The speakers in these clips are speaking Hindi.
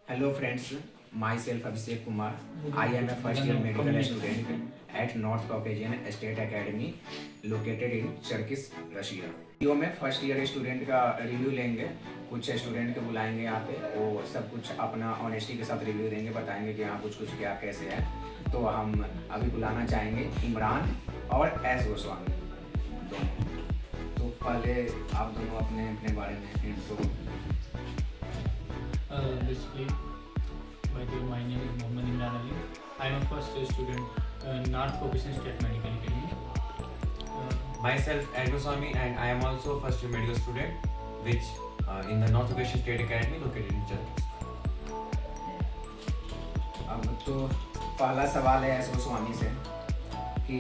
Hello friends, myself Abhishek Kumar. I am a first year medical student at North Caucasian State Academy located in Cherkis, Russia. Video में फर्स्ट ईयर स्टूडेंट का रिव्यू लेंगे, कुछ स्टूडेंट के बुलाएंगे यहाँ पे, वो सब कुछ अपना ऑनेस्टी के साथ रिव्यू देंगे, बताएंगे कि यहाँ कुछ क्या कैसे है। तो हम अभी बुलाना चाहेंगे इमरान और एस गोस्वामी दोनों। तो पहले आप दोनों अपने अपने बारे में intro. Basically, my name is Mohammad Imran Ali. I am a first year student North Caucasian State Medical Academy. Myself Ed Goswami, and I am also a first year medical student which in the North Caucasian State Academy located in Cherkis. अब तो पहला सवाल है एस गोस्वामी से कि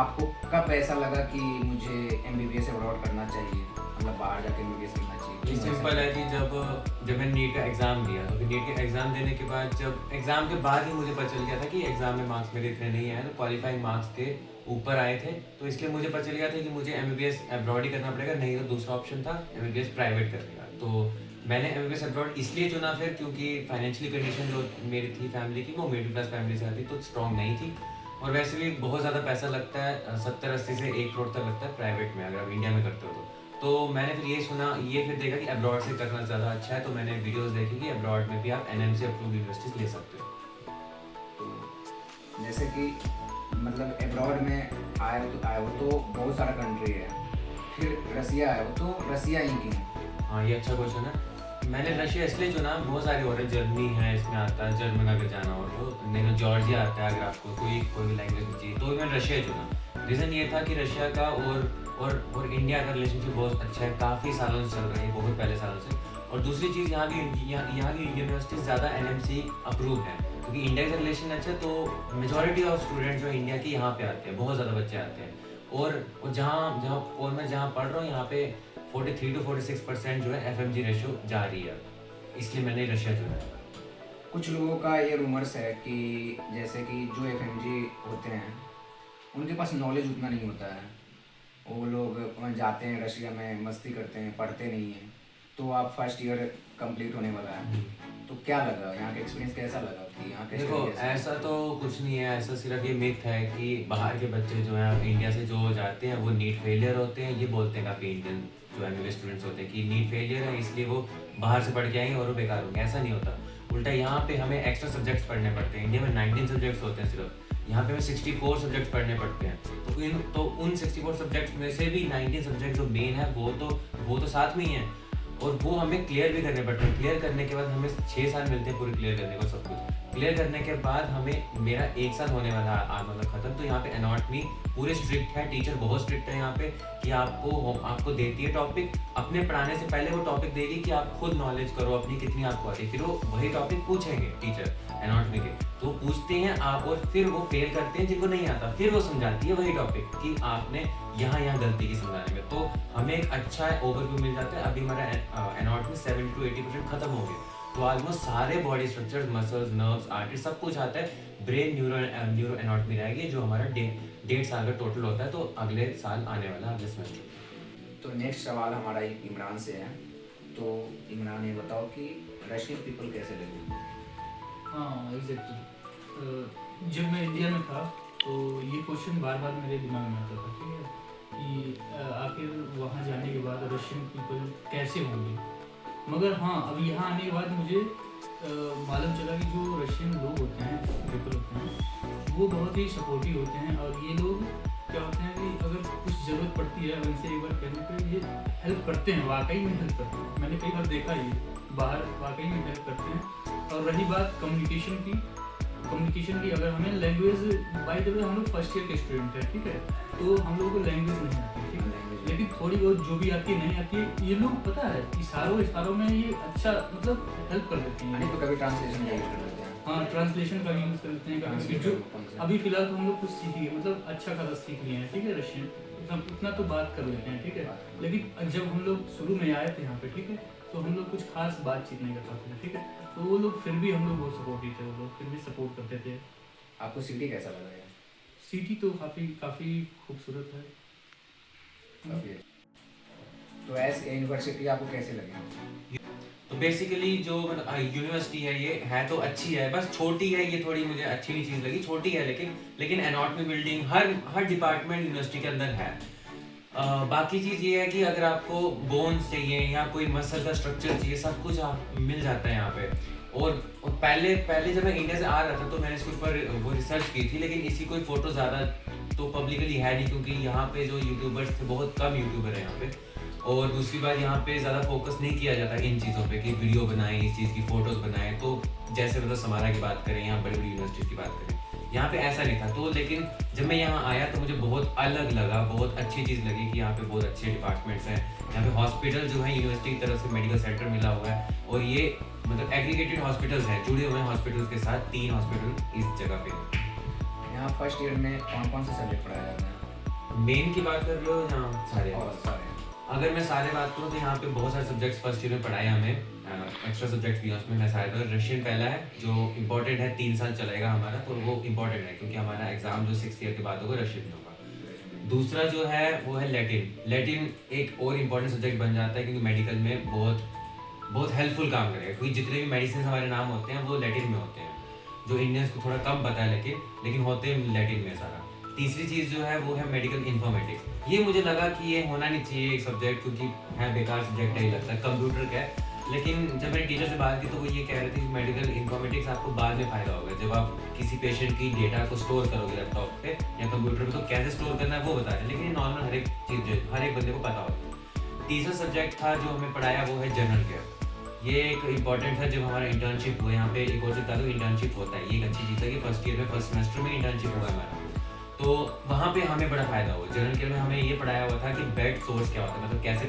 आपको कब ऐसा लगा कि मुझे MBBS अब्रॉड करना चाहिए, मतलब बाहर जाके MBBS करना चाहिए? ये सिंपल है कि जब मैंने नीट का एग्ज़ाम दिया तो फिर नीट के एग्ज़ाम देने के बाद जब एग्ज़ाम के बाद ही मुझे पता चल गया था कि एग्ज़ाम में मार्क्स मेरे इतने नहीं आए, तो क्वालिफाइंग मार्क्स के ऊपर आए थे, तो इसलिए मुझे पता चल गया था कि मुझे MBBS अब्रॉड ही करना पड़ेगा, नहीं तो दूसरा ऑप्शन था MBBS प्राइवेट करने का। तो मैंने MBBS अब्रॉड इसलिए चुना फिर क्योंकि फाइनेंशियली कंडीशन जो मेरी थी फैमिली की, वो मिडिल क्लास फैमिली से आती, तो स्ट्रॉन्ग नहीं थी, और वैसे भी बहुत ज़्यादा पैसा लगता है, 70-80 से 1 करोड़ तक लगता है प्राइवेट में, अगर आप इंडिया में करते हो तो मैंने फिर ये सुना, ये फिर देखा कि अब्रॉड से करना ज़्यादा अच्छा है, तो मैंने वीडियोस देखी कि अब्रॉड में भी आप NMC अप्रूव्ड यूनिवर्सिटीज ले सकते हो। तो जैसे कि मतलब अब्रॉड में आए हो तो बहुत सारा कंट्री है, फिर रसिया आए हो तो रसिया ही क्यों? हाँ, ये अच्छा क्वेश्चन है। मैंने रशिया इसलिए चुना, बहुत सारे और है, जर्मनी है, इसमें आता है, जर्मन अगर जाना हो तो, नहीं तो जॉर्जिया आता है, अगर आपको कोई भी लैंग्वेज चाहिए, तो मैंने रशिया चुना। रीज़न ये था कि रशिया का और इंडिया का रिलेशनशिप बहुत अच्छा है, काफ़ी सालों से चल रहा है, बहुत पहले सालों से। और दूसरी चीज़, यहाँ की यूनिवर्सिटीज़ ज़्यादा NMC अप्रूव है, क्योंकि इंडिया का रिलेशन अच्छा है, तो मेजॉरिटी ऑफ स्टूडेंट्स जो इंडिया की यहाँ पे आते हैं, बहुत ज़्यादा बच्चे आते हैं। और मैं जहाँ पढ़ रहा हूँ, यहाँ पे 43 to 46% जो है FMG रेशियो जा रही है, इसलिए मैंने रशिया चुना है। कुछ लोगों का ये रूमर्स है कि जैसे कि जो FMG होते हैं उनके पास नॉलेज उतना नहीं होता है, वो लोग वहाँ जाते हैं रशिया में, मस्ती करते हैं, पढ़ते नहीं हैं। तो आप फर्स्ट ईयर कंप्लीट होने वाला है, तो क्या लगा यहाँ का एक्सपीरियंस, कैसा लगा कि यहाँ के देखो, study कैसे? ऐसा तो कुछ नहीं है, ऐसा सिर्फ ये मिथ है कि बाहर के बच्चे जो हैं इंडिया से जो जाते हैं वो नीट फेलियर होते हैं, ये बोलते हैं काफ़ी इंडियन जो MBBS स्टूडेंट्स होते हैं कि नीट फेलियर है इसलिए वो बाहर से पढ़ के आएंगे और वो बेकार होंगे। ऐसा नहीं होता, उल्टा यहाँ पे हमें एक्स्ट्रा सब्जेक्ट्स पढ़ने पड़ते हैं। इंडिया में 19 सब्जेक्ट्स होते हैं सिर्फ, यहाँ पे हमें 64 सब्जेक्ट्स पढ़ने पड़ते हैं। तो उन 64 सब्जेक्ट्स में से भी 19 सब्जेक्ट जो मेन है वो तो साथ में ही हैं, और वो हमें क्लियर भी करने पड़ते हैं। क्लियर करने के बाद हमें 6 साल मिलते हैं पूरे क्लियर करने को, सब कुछ क्लियर करने के बाद हमें, मेरा 1 साल होने वाला है मतलब ख़त्म। तो यहाँ पे एनाटॉमी पूरे स्ट्रिक्ट है, टीचर बहुत स्ट्रिक्ट है यहाँ पे कि आपको देती है टॉपिक, अपने पढ़ाने से पहले वो टॉपिक देगी कि आप खुद नॉलेज करो अपनी कितनी आपको आती है, फिर वो वही टॉपिक पूछेंगे टीचर एनाटॉमी के, तो पूछते हैं आप, और फिर वो फेल करते हैं जिनको नहीं आता, फिर वो समझाती है वही टॉपिक कि आपने यहाँ गलती की समझाने में, तो हमें एक अच्छा ओवरव्यू मिल जाता है। अभी हमारा एनाटॉमी 70 to 80% खत्म हो गया, तो ऑलमोस्ट सारे body structures, muscles, nerves, arteries सब कुछ आता है। ब्रेन न्यूरो एनाटॉमी रहेगी, जो हमारा 1.5 साल का टोटल होता है, तो अगले साल आने वाला अगले सेमेस्टर। तो नेक्स्ट सवाल हमारा इमरान से है। तो इमरान ये बताओ कि रशियन पीपल कैसे लगे? हाँ, एग्जैक्टली। जब मैं इंडिया में था तो ये क्वेश्चन बार बार मेरे दिमाग में आता था, ठीक है, कि आखिर वहाँ जाने के बाद रशियन पीपल कैसे होंगे। मगर हाँ, अब यहाँ आने के बाद मुझे मालूम चला कि जो रशियन लोग होते हैं, पीपल होते हैं, वो बहुत ही सपोर्टिव होते हैं, और ये लोग क्या होते हैं कि अगर कुछ ज़रूरत पड़ती है उनसे एक बार कहने पर ये हेल्प करते हैं, वाकई में हेल्प करते हैं। मैंने कई बार देखा ये बाहर वाकई में हेल्प करते हैं। और रही बात कम्युनिकेशन की, अगर हमें लैंग्वेज, बाय द वे हम लोग फर्स्ट ईयर के स्टूडेंट हैं, ठीक है, तो हम लोगों को लैंग्वेज नहीं आती, ठीक है, लेकिन थोड़ी बहुत जो भी आती है नहीं आती है, ये लोग पता है इशारों में ये अच्छा मतलब हेल्प कर देते हैं। तो कभी ट्रांसलेशन का यूज कर लेते हैं। हाँ, ट्रांसलेशन का भी यूज़ करते हैं कभी, जो अभी फिलहाल तो हम लोग कुछ सीख लिए, मतलब अच्छा खासा सीख लिए हैं, ठीक है, रशियन उतना तो बात कर लेते हैं, ठीक है, लेकिन जब हम लोग शुरू में आए थे यहाँ पे, ठीक है, तो हम लोग कुछ खास बातचीत नहीं कर पाते थे, ठीक है, तो वो लोग फिर भी हम लोग बहुत सपोर्टिव थे, वो लोग फिर भी सपोर्ट करते थे। आपको सिटी कैसा लगा यार? सिटी तो काफ़ी खूबसूरत है। काफी अच्छा। तो एस यूनिवर्सिटी आपको कैसे लगी? तो बेसिकली जो मतलब यूनिवर्सिटी है ये है तो अच्छी है, बस छोटी है, ये थोड़ी मुझे अच्छी नहीं चीज़ लगी, छोटी है लेकिन एनाटॉमी बिल्डिंग हर डिपार्टमेंट यूनिवर्सिटी के अंदर है। बाकी चीज़ ये है कि अगर आपको बोन्स चाहिए या कोई मसल का स्ट्रक्चर चाहिए, सब कुछ मिल जाता है यहाँ पे। और पहले जब मैं इंडिया से आ रहा था तो मैंने इसके ऊपर वो रिसर्च की थी, लेकिन इसकी कोई फ़ोटो ज़्यादा तो पब्लिकली है नहीं, क्योंकि यहाँ पे जो यूट्यूबर्स थे बहुत कम यूट्यूबर हैं यहाँ पे। और दूसरी बात, यहाँ पे ज़्यादा फोकस नहीं किया जाता इन चीज़ों पे कि वीडियो बनाएं, इस चीज़ की फ़ोटोज़ बनाएं। तो जैसे मतलब समारा की बात करें, यहाँ बड़ी बड़ी यूनिवर्सिटीज़ की बात करें, यहाँ पे ऐसा नहीं था। तो लेकिन जब मैं यहाँ आया तो मुझे बहुत अलग लगा, बहुत अच्छी चीज़ लगी कि यहाँ पे बहुत अच्छे डिपार्टमेंट्स हैं। यहाँ पे हॉस्पिटल जो है यूनिवर्सिटी की तरफ से मेडिकल सेंटर मिला हुआ है, और ये मतलब एग्रीगेटेड हॉस्पिटल्स हैं, जुड़े हुए हैं हॉस्पिटल्स के साथ, 3 हॉस्पिटल इस जगह पे। यहाँ फर्स्ट ईयर में कौन कौन से सब्जेक्ट पढ़ाया जाता है? मेन की बात कर रहे हो या सारे? और सारे। अगर मैं सारे बात करूँ तो यहाँ पे बहुत सारे सब्जेक्ट्स फर्स्ट ईयर में पढ़ाए हमें, एक्स्ट्रा सब्जेक्ट्स भी हैं उसमें। मैं सारे तो रशियन पहला है जो इम्पोर्टेंट है, 3 साल चलेगा हमारा, तो वो इम्पोर्टेंट है क्योंकि हमारा एग्जाम जो 6th ईयर के बाद होगा रशियन में होगा। दूसरा जो है वो है लैटिन एक और इम्पोर्टेंट सब्जेक्ट बन जाता है, क्योंकि मेडिकल में बहुत हेल्पफुल काम करेगा, क्योंकि जितने भी मेडिसिन हमारे नाम होते हैं वो लैटिन में होते हैं, जो इंडियंस को थोड़ा कम पता है लेकिन होते हैं लैटिन में सारा। तीसरी चीज़ जो है वो है मेडिकल इन्फॉर्मेटिक्स। ये मुझे लगा कि ये होना नहीं चाहिए एक सब्जेक्ट, क्योंकि है बेकार सब्जेक्ट है, ये लगता है कंप्यूटर का है। लेकिन जब मैंने टीचर से बात की तो वो ये कह रहे थे कि मेडिकल इन्फॉर्मेटिक्स आपको बाद में फ़ायदा होगा, जब आप किसी पेशेंट की डेटा को स्टोर करोगे लैपटॉप पे या कंप्यूटर पे, तो कैसे स्टोर करना है वो बता रहे हैं, लेकिन ये नॉर्मल हर एक चीज़ हर एक बंदे को पता होता है। तीसरा सब्जेक्ट था जो हमें पढ़ाया वो है जनरल केयर। ये एक इंपॉर्टेंट है। जब हमारा इंटर्नशिप हुआ यहाँ पे, एक और बता दो, इंटर्नशिप होता है, ये एक अच्छी चीज़ है कि फर्स्ट ईयर में फर्स्ट सेमेस्टर में इंटर्नशिप हुआ हमारा, तो वहाँ पे हमें बड़ा फ़ायदा हुआ। जनरल केयर में हमें ये पढ़ाया हुआ था कि बेड सोर्स क्या होता है, मतलब कैसे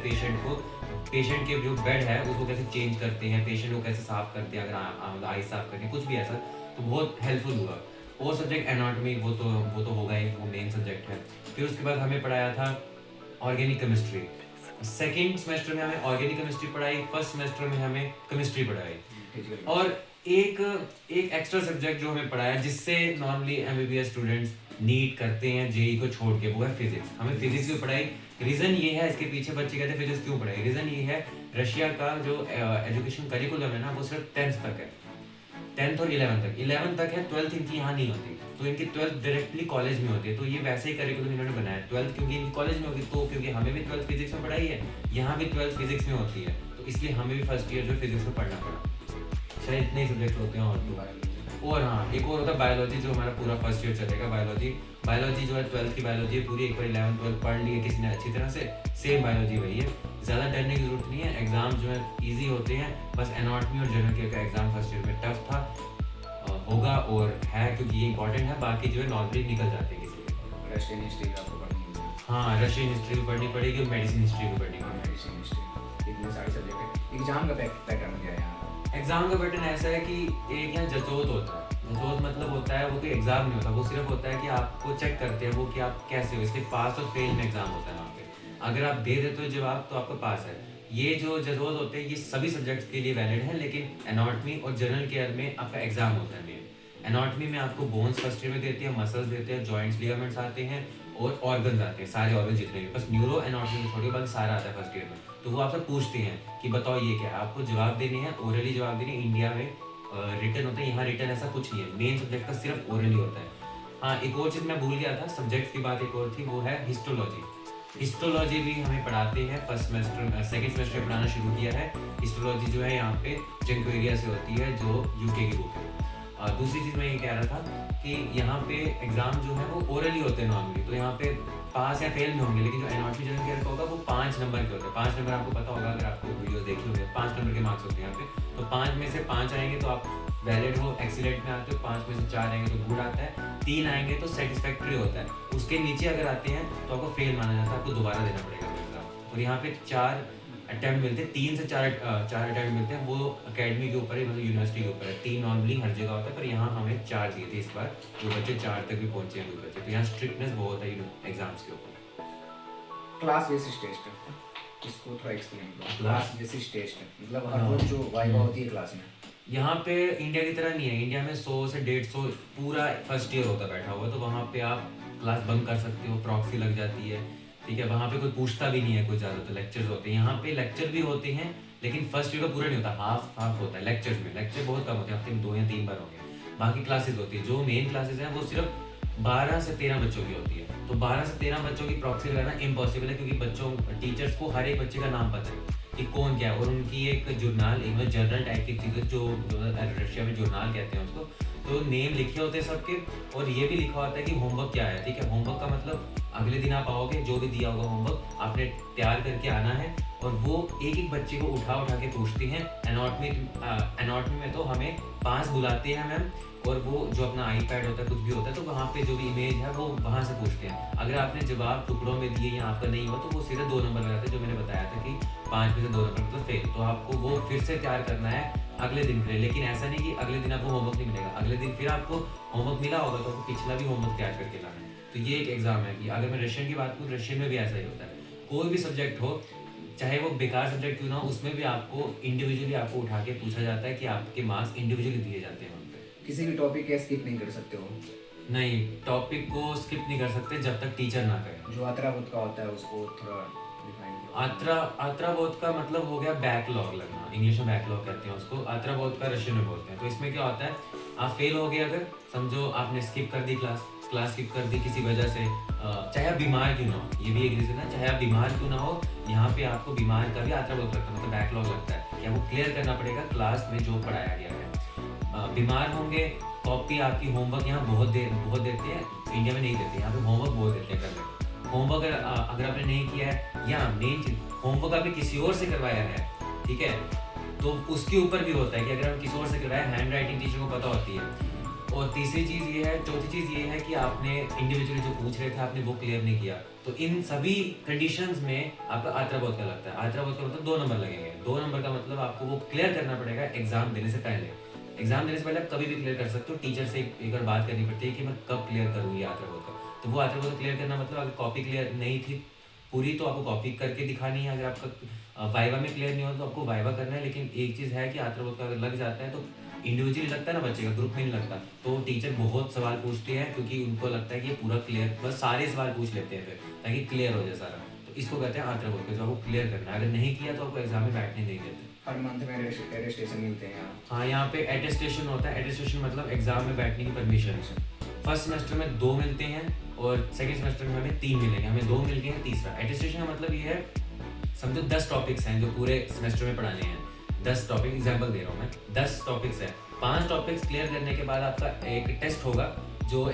पेशेंट के जो बेड है उसको कैसे चेंज करते हैं, पेशेंट को कैसे साफ़ करते हैं, अगर आई साफ़ करनी कुछ भी ऐसा, तो बहुत हेल्पफुल हुआ। और सब्जेक्ट एनाटॉमी वो तो होगा ही, वो मेन सब्जेक्ट है। फिर उसके बाद हमें पढ़ाया था ऑर्गेनिक केमिस्ट्री। सेकेंड सेमेस्टर में हमें ऑर्गेनिक केमिस्ट्री पढ़ाई, फर्स्ट सेमेस्टर में हमें केमिस्ट्री पढ़ाई। और एक एक्स्ट्रा सब्जेक्ट जो हमें पढ़ाया, जिससे नॉर्मली एमबीबीएस स्टूडेंट्स नीट करते हैं जेई को छोड़ के, वो है फिजिक्स। हमें फिजिक्स भी पढ़ाई। रीज़न ये है, इसके पीछे बच्चे कहते हैं फिजिक्स क्यों पढ़ाई, रीज़न ये है रशिया का जो एजुकेशन करिकुलम है ना, वो सिर्फ 10th तक है, 10th और 11th तक है। 12th इनकी यहाँ नहीं होती, तो इनकी 12th डायरेक्टली कॉलेज में होती है। तो ये वैसे ही करिकुलम इन्होंने बनाया, 12th क्योंकि इनकी कॉलेज में होगी, तो क्योंकि हमें भी 12th फिजिक्स में पढ़ाई है, यहाँ भी 12th फिजिक्स में होती है, तो इसलिए हमें भी फर्स्ट ईयर जो फिजिक्स में पढ़ना पड़ा। शायद इतने ही सब्जेक्ट होते हैं। और हाँ, एक और होता है बायोलॉजी, जो हमारा पूरा फर्स्ट ईयर चलेगा। बायोलॉजी जो है 12th की बायोलॉजी है पूरी, एक बार 11th 12th पढ़ ली है किसी ने अच्छी तरह से, सेम बायोलॉजी वही है, ज़्यादा डरने की जरूरत नहीं है। एग्जाम जो है ईजी होते हैं, बस एनाटॉमी और जनरल केयर का एग्जाम फर्स्ट ईयर में टफ था, होगा और है, क्योंकि ये इंपॉर्टेंट है। बाकी जो है नॉर्मली निकल जाते हैं किसी में। रशियन हिस्ट्री आपको पढ़नी है? हाँ, रशियन हिस्ट्री भी पढ़नी पड़ेगी, मेडिसिन हिस्ट्री भी पढ़नी पड़ेगी। मेडिसिन हिस्ट्री, इतने सारे सब्जेक्ट है। एग्जाम का पैटर्न क्या है यहाँ? एग्जाम का पैटर्न ऐसा है कि एक यहाँ जजोत होता है। जजोत मतलब होता है, वो कोई एग्जाम नहीं होता, वो सिर्फ होता है कि आपको चेक करते हैं वो कि आप कैसे हो, इसके पास और फेल में एग्जाम होता है वहाँ पे। अगर आप दे देते हो जवाब तो आपका पास है। ये जो जजोत होते हैं ये सभी सब्जेक्ट्स के लिए वैलिड है, लेकिन एनाटॉमी और जनरल केयर में आपका एग्जाम होता है मेन। एनाटॉमी में आपको बोन्स फर्स्ट ईयर में देते हैं, मसल्स देते हैं, जॉइंट्स लिगामेंट्स आते हैं और ऑर्गन्स आते हैं, सारे ऑर्गन जितने भी, बस न्यूरो एनाटॉमी में थोड़ी बाकी सारा आता है फर्स्ट ईयर में। तो वो आपसे पूछते हैं कि बताओ ये क्या है, आपको जवाब देने हैं, ओरली जवाब देने। इंडिया में रिटन होता है, यहाँ रिटन ऐसा कुछ नहीं है, मेन सब्जेक्ट का सिर्फ ओरली होता है। हाँ, एक और चीज़ मैं भूल गया था, सब्जेक्ट की बात एक और थी, वो है हिस्टोलॉजी। हिस्टोलॉजी भी हमें पढ़ाते हैं फर्स्ट सेमेस्टर, सेकेंड सेमेस्टर में पढ़ाना शुरू किया है। हिस्टोलॉजी जो है यहाँ पे जंको एरिया से होती है, जो यूके की बुक है। दूसरी चीज़ मैं ये कह रहा था कि यहाँ पे एग्ज़ाम जो है वो ओरली होते हैं नॉर्मली, तो यहाँ पे पास या फेल में होंगे, लेकिन जो एनाटॉमी जनरल केयर का होगा वो 5 नंबर के होते हैं। 5 नंबर आपको पता होगा, अगर आपको वीडियो देखी होगी, 5 नंबर के मार्क्स होते हैं यहाँ पे। तो 5 में से 5 आएंगे तो आप वैलिड हो, एक्सीलेंट में आते हो, 5 में से 4 आएंगे तो गुड आता है, 3 आएंगे तो सेटिस्फैक्ट्री होता है, उसके नीचे अगर आते हैं तो आपको फेल माना जाता है, आपको दोबारा देना पड़ेगा एग्जाम। और यहाँ पे 4 अटैम्प्ट मिलते हैं, 3 से 4 अटैम्प्ट मिलते हैं, वो अकेडमी के ऊपर है, मतलब यूनिवर्सिटी के ऊपर है। 3 नॉर्मली हर जगह होता है, पर यहाँ हमें 4 दिए थे इस बार, जो बच्चे 4 तक भी पहुँचे हैं कुछ बच्चे, तो यहाँ स्ट्रिक्टनेस बहुत है एग्जाम्स के ऊपर। क्लास बेसिस टेस्ट, इसको थोड़ा एक्सप्लेन करो। क्लास बेसिस टेस्ट मतलब हर हाँ। रोज जो वाइवा होती है क्लास में, यहाँ पे इंडिया की तरह नहीं है। इंडिया में 100 से 150 पूरा फर्स्ट ईयर होता बैठा हुआ, तो वहाँ पे आप क्लास बंक कर सकते हो, प्रॉक्सी लग जाती है, ठीक है। वहाँ पे कोई पूछता भी नहीं है कोई ज़्यादा, तो लेक्चर्स होते हैं। यहाँ पे लेक्चर भी होते हैं, लेकिन फर्स्ट ईयर का पूरा नहीं होता, हाफ हाफ होता है लेक्चर्स में। लेक्चर बहुत कम होते हैं, हफ्ते में 2 या 3 बार होंगे। बाकी क्लासेस होती है, जो मेन क्लासेस हैं वो सिर्फ 12 से 13 बच्चों की होती है। तो 12 से 13 बच्चों की प्रॉक्सी लगाना इम्पॉसिबल है, क्योंकि बच्चों टीचर्स को हर एक बच्चे का नाम पता है कि कौन क्या है। और उनकी एक जर्नल, एक जर्नल टाइप की चीज़ है, जो रशिया में जर्नल कहते हैं उसको। तो नेम लिखे होते हैं सबके, और ये भी लिखा होता है कि होमवर्क क्या है, ठीक है। होमवर्क का मतलब अगले दिन आप आओगे, जो भी दिया होगा होमवर्क आपने तैयार करके आना है। और वो एक एक बच्चे को उठा उठा के पूछती हैं। एनाटॉमी में तो हमें 5 बुलाते हैं मैम, और वो जो अपना आईपैड होता है, कुछ भी होता है, तो वहाँ पे जो भी इमेज है वो वहाँ से पूछते हैं। अगर आपने जवाब टुकड़ों में दिए या आपका नहीं हुआ, तो वो सीधे 2 नंबर लगाते हैं, जो मैंने बताया था कि 5 में से 2 नंबर मतलब फेल। तो आपको वो फिर से तैयार करना है अगले दिन के लिए। लेकिन ऐसा नहीं कि अगले दिन आपको होमवर्क नहीं मिलेगा, अगले दिन फिर आपको होमवर्क मिला होगा तो आपको पिछला भी होमवर्क तैयार करके लाना है। तो ये एक एग्जाम है कि अगर मैं रशियन की बात करूँ, रशियन में भी ऐसा ही होता है। कोई भी सब्जेक्ट हो, चाहे वो बेकार सब्जेक्ट क्यों ना हो, उसमें भी आपको इंडिविजुअली आपको उठा के पूछा जाता है कि आपके मार्क्स इंडिविजुअली दिए जाते हैं वहाँ पे। किसी भी टॉपिक के स्किप नहीं कर सकते हो। नहीं, टॉपिक को स्किप नहीं कर सकते जब तक टीचर ना करे। जो अतराबुत का होता है उसको थोड़ा डिफाइन करो। आत्राबोध का मतलब हो गया बैकलॉग लगना, इंग्लिश में बैकलॉग कहते हैं उसको। आत्राबोध का रशियन में बोलते हैं। तो इसमें क्या होता है, आप फेल हो गए, अगर समझो आपने स्किप कर दी क्लास स्किप कर दी किसी वजह से, चाहे आप बीमार क्यों ना हो, ये भी एक रीज़न है, चाहे आप बीमार क्यों ना हो, यहाँ पे आपको बीमार का भी आत्राबोध लगता है, मतलब बैकलॉग लगता है कि आपको क्लियर करना पड़ेगा क्लास में जो पढ़ाया गया है। बीमार होंगे, कॉपी आपकी होमवर्क यहाँ बहुत देते हैं, इंडिया में नहीं देते, यहाँ पे होमवर्क बहुत देते हैं करने। होमवर्क अगर आपने नहीं किया है, या मेन चीज होमवर्क आपने किसी और से करवाया है, ठीक है, तो उसके ऊपर भी होता है कि अगर आपने किसी और से करवाया, हैंड राइटिंग टीचर को पता होती है। और तीसरी चीज़ ये है, चौथी चीज़ ये है कि आपने इंडिविजुअली जो पूछ रहे थे आपने वो क्लियर नहीं किया। तो इन सभी कंडीशंस में आपका आत्राबोध का लगता है। आत्राबोध का मतलब 2 नंबर लगेंगे। 2 नंबर का मतलब आपको वो क्लियर करना पड़ेगा एग्जाम देने से पहले। एग्जाम देने से पहले आप कभी भी क्लियर कर सकते हो, टीचर से एक बार बात करनी पड़ती है कि मैं कब क्लियर करूँ ये आत्राबोध का। तो वो आत्राबोध क्लियर करना मतलब अगर कॉपी क्लियर नहीं थी पूरी, तो आपको कॉपी करके दिखानी है। अगर आपका वाइवा में क्लियर नहीं हो तो आपको वाइवा करना है। लेकिन एक चीज़ है कि आत्राबोध का अगर लग जाता है तो इंडिविजुअली लगता है ना बच्चे का, ग्रुप में नहीं लगता। तो टीचर बहुत सवाल पूछते हैं, क्योंकि उनको लगता है कि ये पूरा क्लियर, बस सारे सवाल पूछ लेते हैं फिर, ताकि क्लियर हो जाए सारा। तो इसको कहते हैं आत्राबोध का, जो आपको क्लियर करना है। अगर नहीं किया तो आपको एग्जाम में बैठने नहीं देते। हर मंथ में अटेस्टेशन मिलते हैं यहाँ। हाँ, यहाँ पे अटेस्टेशन होता है। अटेस्टेशन मतलब एग्जाम में बैठने की परमिशन। फर्स्ट सेमेस्टर में 2 मिलते हैं, और सेकंड सेमेस्टर में हमें 3 मिलेंगे। हमें 2 मिल गए हैं, तीसरा। अटेस्टेशन का मतलब ये है, समझो 10 टॉपिक्स हैं जो पूरे सेमेस्टर में पढ़ाने हैं। 10 टॉपिक, एग्जाम्पल दे रहा हूँ मैं, 10 टॉपिक्स हैं। 5 टॉपिक्स क्लियर करने के बाद आपका एक टेस्ट होगा, जो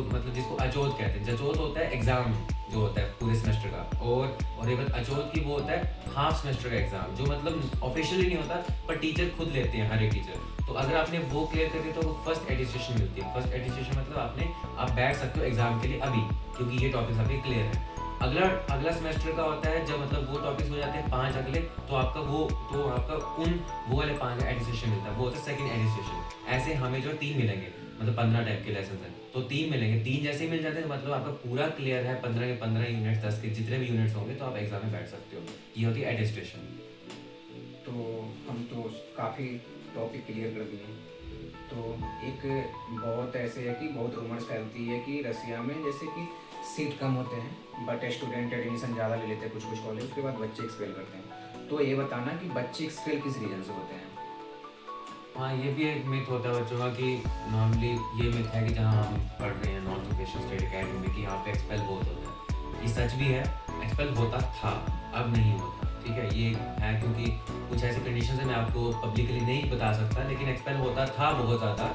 मतलब जिसको अचोत कहते हैं। जचोत होता है एग्जाम जो होता है पूरे सेमेस्टर का, और एक बार अचोत की वो होता है हाफ सेमेस्टर का एग्जाम, जो मतलब ऑफिशियली नहीं होता पर टीचर खुद लेते हैं, हर एक टीचर। तो अगर आपने वो क्लियर कर दिया तो वो फर्स्ट एडिस्टेशन मिलती है। फर्स्ट एडिस्टेशन मतलब आप बैठ सकते हो एग्जाम के लिए अभी, क्योंकि ये टॉपिक्स आपके क्लियर है। अगला सेमेस्टर का होता है जब मतलब वो टॉपिक्स हो जाते हैं 5 अगले, तो आपका वो वाले 5 एडिस्टेशन मिलता है, वो होता है सेकंड एडिस्टेशन। ऐसे हमें जो 3 मिलेंगे, मतलब 15 टाइप के लेसन हैं, तो 3 मिलेंगे। 3 जैसे ही मिल जाते हैं तो मतलब आपका पूरा क्लियर है। 15 के 15 यूनिट्स, 10 के जितने भी यूनिट्स होंगे तो आप एग्जाम में बैठ सकते हो। ये होती है एटेस्टेशन। तो हम तो काफ़ी टॉपिक क्लियर कर दिए। तो एक बहुत ऐसे है कि बहुत रूमर्स फैलती है कि रसिया में जैसे कि सीट कम होते हैं, बट स्टूडेंट एडमिशन ज़्यादा ले लेते हैं कुछ कॉलेज, उसके बाद बच्चे एक्सपेल करते हैं। तो ये बताना कि बच्चे एक्सपेल किस रीज़न से होते हैं। हाँ, ये भी एक मिथ होता है बच्चों का कि नॉर्मली ये मिथ है कि जहाँ हम पढ़ रहे हैं नॉर्थ वोकेशनल स्टेट अकेडमी में, कि यहाँ पे एक्सपेल बहुत होता है। ये सच भी है, एक्सपेल होता था, अब नहीं होता, ठीक है। ये है क्योंकि कुछ ऐसी कंडीशन है, मैं आपको पब्लिकली नहीं बता सकता, लेकिन एक्सपेल होता था बहुत ज़्यादा,